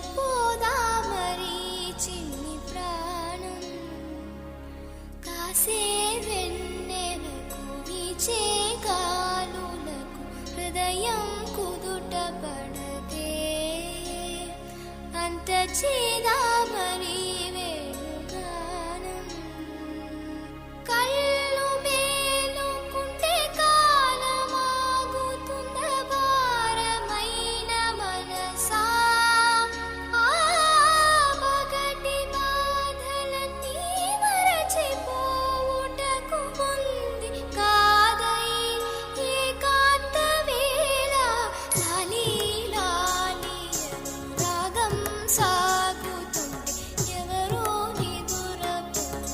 పోదామరి చిన్ని ప్రాణం కాసే వెన్నెలకు వీచే గాలులకు హృదయం కుదుట పడదే అంత చేదామరి